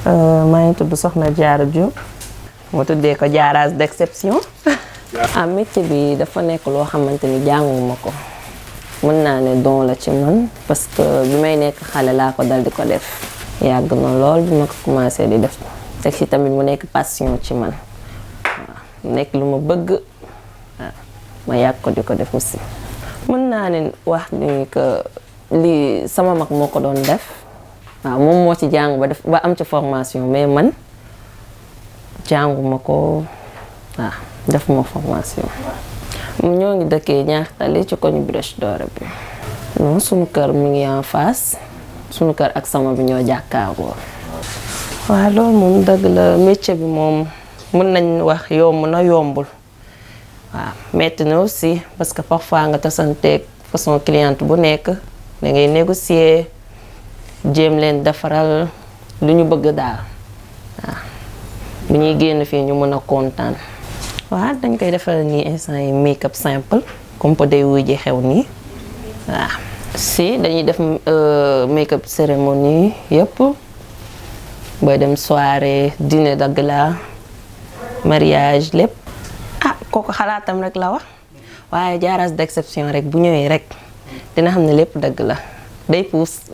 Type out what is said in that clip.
maa ngi tudd Soxna Diarra Diop ma tuddee ko diarrage d'exception. Métier bi dafa nekk loo xamante ni jànguma ko mën naa ne don la ci man parce que bi may nekk xale laa ko dal di ko def yàgg na lool bi ma ko commencé di def teg ci tamit mu nekk passion ci man waaw nekk lu ma bëgg waaw ma yàgg ko di ko def aussi. mën naa ne wax ni que lii sama mag moo ko doon def waaw moom moo ci jàng ba def ba am ci formation mais man jànguma ko waaw defuma formation. ñoo ngi dëkkee Ñaax Tali ci koñu Brèche Dorée bi. non suñu kër mi ngi en face suñu kër ak sama bi ñoo jàkkaarloo. waaw loolu moom dëgg la métier bi moom mën nañ wax yomb na yombul waaw metti na aussi parce que parfois nga tasanteeg façon cliente bu nekk da ngay négocier jéem leen defaral lu ñu bëgg daal waaw bu ñuy génn fii ñu mën a kontaan. waaw dañ koy defal nii instant yi make-up simple comme po day wuy ji xew nii waaw si dañuy def make-up cérémonie yëpp booy dem soirée dîner de gala mariage lépp kooku xalaatam rek la wax waaye diarrage d'exception rek bu ñëwee rek dina xam ne lépp dëgg la day puus